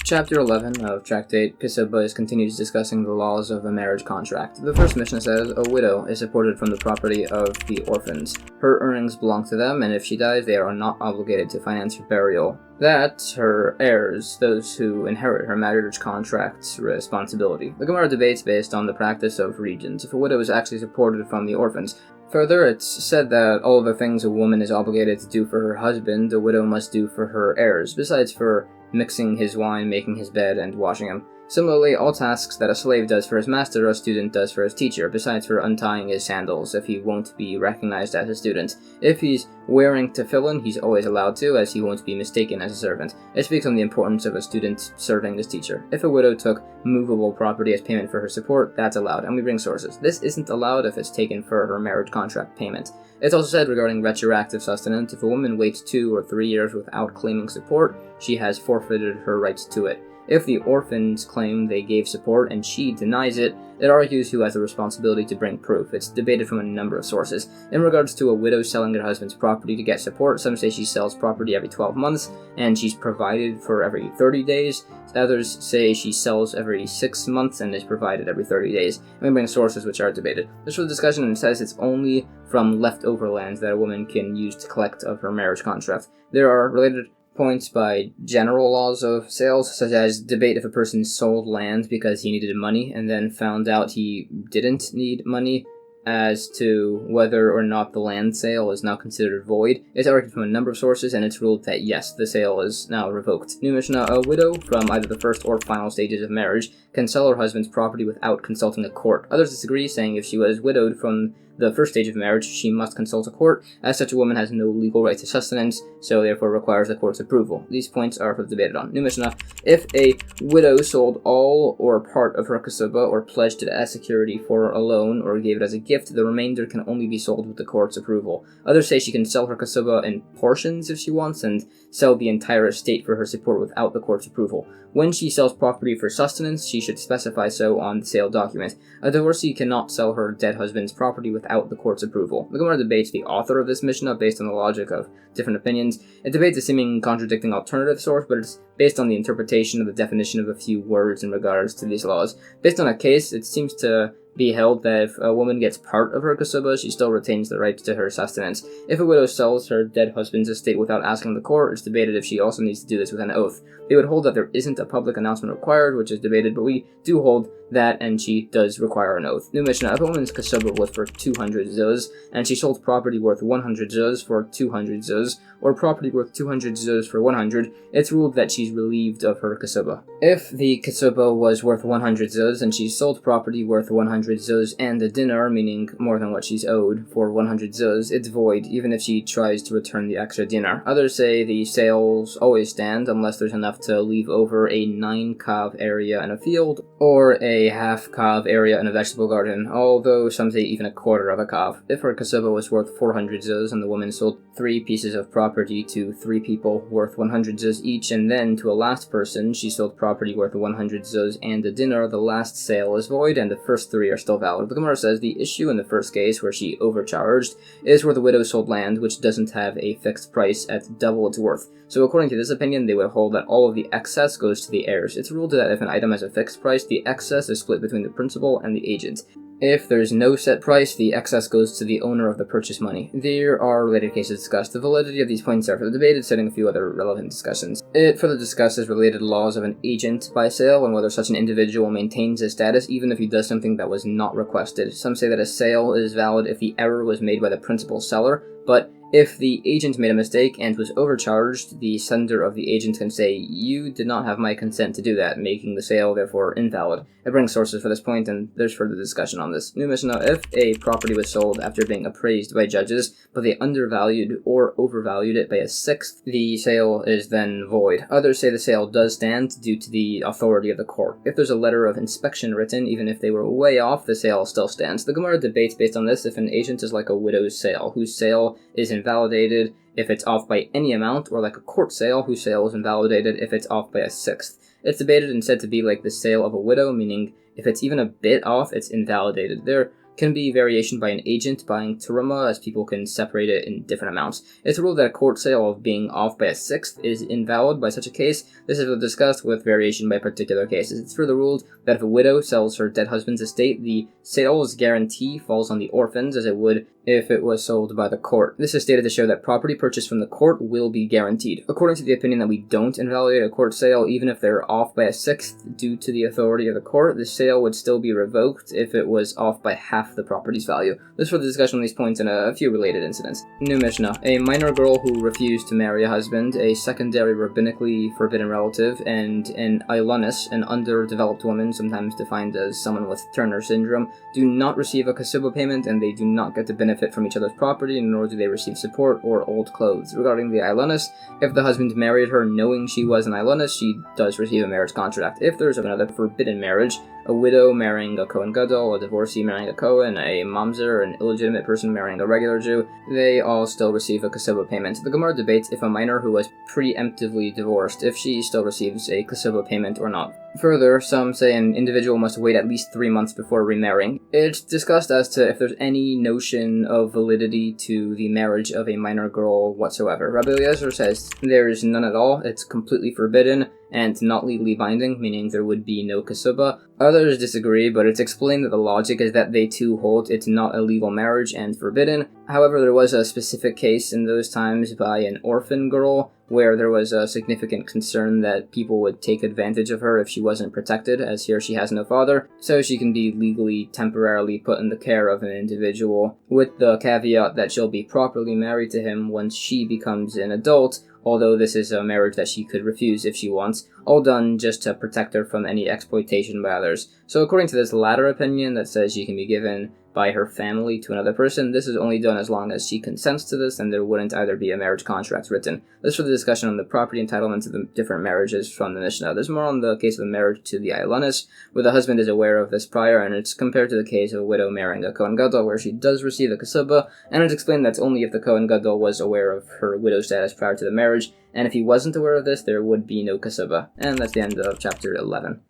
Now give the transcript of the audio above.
Chapter 11 of Tractate, Kesubos continues discussing the laws of a marriage contract. The first Mishnah says, a widow is supported from the property of the orphans. Her earnings belong to them, and if she dies, they are not obligated to finance her burial. That, her heirs, those who inherit her marriage contract's responsibility. The Gemara debates based on the practice of regions, if a widow is actually supported from the orphans. Further, it's said that all the things a woman is obligated to do for her husband, a widow must do for her heirs, besides for mixing his wine, making his bed, and washing him. Similarly, all tasks that a slave does for his master, a student does for his teacher, besides for untying his sandals, if he won't be recognized as a student. If he's wearing tefillin, he's always allowed to, as he won't be mistaken as a servant. It speaks on the importance of a student serving his teacher. If a widow took movable property as payment for her support, that's allowed, and we bring sources. This isn't allowed if it's taken for her marriage contract payment. It's also said regarding retroactive sustenance, if a woman waits 2 or 3 years without claiming support, she has forfeited her rights to it. If the orphans claim they gave support and she denies it, it argues who has the responsibility to bring proof. It's debated from a number of sources. In regards to a widow selling her husband's property to get support, some say she sells property every 12 months, and she's provided for every 30 days. Others say she sells every 6 months and is provided every 30 days. And we bring sources which are debated. This was a discussion and says it's only from leftover lands that a woman can use to collect of her marriage contract. There are related points by general laws of sales, such as debate if a person sold land because he needed money and then found out he didn't need money, as to whether or not the land sale is now considered void. It's argued from a number of sources, and it's ruled that yes, the sale is now revoked. New Mishnah, a widow from either the first or final stages of marriage can sell her husband's property without consulting a court. Others disagree, saying if she was widowed from the first stage of marriage, she must consult a court, as such a woman has no legal right to sustenance, so therefore requires the court's approval. These points are debated on. New Mishnah, if a widow sold all or part of her kesubah or pledged it as security for a loan or gave it as a gift, the remainder can only be sold with the court's approval. Others say she can sell her kesubah in portions if she wants and sell the entire estate for her support without the court's approval. When she sells property for sustenance, she should specify so on the sale document. A divorcee cannot sell her dead husband's property without the court's approval. The Gemara debates the author of this Mishnah based on the logic of different opinions. It debates a seeming contradicting alternative source, but it's based on the interpretation of the definition of a few words in regards to these laws. Based on a case, it seems to be held that if a woman gets part of her kesubah, she still retains the right to her sustenance. If a widow sells her dead husband's estate without asking the court, it's debated if she also needs to do this with an oath. They would hold that there isn't a public announcement required, which is debated, but we do hold that, and she does require an oath. New Mishnah, if a woman's kesubah was for 200 zuz, and she sold property worth 100 zuz for 200 zuz, or property worth 200 zuz for 100, it's ruled that she's relieved of her kesubah. If the kesubah was worth 100 zuz, and she sold property worth 100 zuz and a dinar, meaning more than what she's owed, for 100 zuz, it's void, even if she tries to return the extra dinar. Others say the sales always stand unless there's enough to leave over a 9 kav area in a field, or a half kav area in a vegetable garden, although some say even a quarter of a kav. If her kesubah was worth 400 zuz and the woman sold 3 pieces of property to 3 people worth 100 zuz each, and then to a last person she sold property worth 100 zuz and a dinar, the last sale is void and the first 3 are still valid. The Gemara says the issue in the first case, where she overcharged, is where the widow sold land which doesn't have a fixed price at double its worth. So according to this opinion, they would hold that all of the excess goes to the heirs. It's ruled that if an item has a fixed price, the excess is split between the principal and the agent. If there's no set price, the excess goes to the owner of the purchase money. There are related cases discussed. The validity of these points are further debated, citing a few other relevant discussions. It further discusses related laws of an agent by sale and whether such an individual maintains his status even if he does something that was not requested. Some say that a sale is valid if the error was made by the principal seller, but if the agent made a mistake and was overcharged, the sender of the agent can say, "You did not have my consent to do that," making the sale therefore invalid. It brings sources for this point, and there's further discussion on this. New Mishnah, if a property was sold after being appraised by judges, but they undervalued or overvalued it by a sixth, the sale is then void. Others say the sale does stand due to the authority of the court. If there's a letter of inspection written, even if they were way off, the sale still stands. The Gemara debates based on this if an agent is like a widow's sale, whose sale is invalidated if it's off by any amount, or like a court sale, whose sale is invalidated if it's off by a sixth. It's debated and said to be like the sale of a widow, meaning if it's even a bit off, it's invalidated. There can be variation by an agent buying teruma, as people can separate it in different amounts. It's ruled that a court sale of being off by a sixth is invalid by such a case. This is discussed with variation by particular cases. It's further ruled that if a widow sells her dead husband's estate, the sale's guarantee falls on the orphans as it would if it was sold by the court. This is stated to show that property purchased from the court will be guaranteed. According to the opinion that we don't invalidate a court sale, even if they're off by a sixth due to the authority of the court, the sale would still be revoked if it was off by half the property's value. This for the discussion on these points and a few related incidents. New Mishnah. A minor girl who refused to marry a husband, a secondary rabbinically forbidden relative, and an Ilonis, an underdeveloped woman, sometimes defined as someone with Turner syndrome, do not receive a Kesubos payment, and they do not get the benefit from each other's property, nor do they receive support or old clothes. Regarding the Ilonis, if the husband married her knowing she was an Ilonis, she does receive a marriage contract. If there's another forbidden marriage, a widow marrying a Kohen Gadol, a divorcee marrying a Kohen, a mamzer, an illegitimate person marrying a regular Jew, they all still receive a Kesubos payment. The Gemara debates if a minor who was preemptively divorced, if she still receives a Kesubos payment or not. Further, some say an individual must wait at least 3 months before remarrying. It's discussed as to if there's any notion of validity to the marriage of a minor girl whatsoever. Rabbi Eliezer says there is none at all, it's completely forbidden, and not legally binding, meaning there would be no Kesubos. Others disagree, but it's explained that the logic is that they too hold it's not a legal marriage and forbidden. However, there was a specific case in those times by an orphan girl where there was a significant concern that people would take advantage of her if she wasn't protected, as here she has no father, so she can be legally temporarily put in the care of an individual, with the caveat that she'll be properly married to him once she becomes an adult, although this is a marriage that she could refuse if she wants, all done just to protect her from any exploitation by others. So according to this latter opinion that says she can be given by her family to another person, this is only done as long as she consents to this, and there wouldn't either be a marriage contract written. This for the discussion on the property entitlements of the different marriages from the Mishnah. There's more on the case of the marriage to the Ilonis, where the husband is aware of this prior, and it's compared to the case of a widow marrying a Kohen Gadol, where she does receive a Kesubos, and it's explained that's only if the Kohen Gadol was aware of her widow status prior to the marriage, and if he wasn't aware of this, there would be no Kesubos. And that's the end of chapter 11.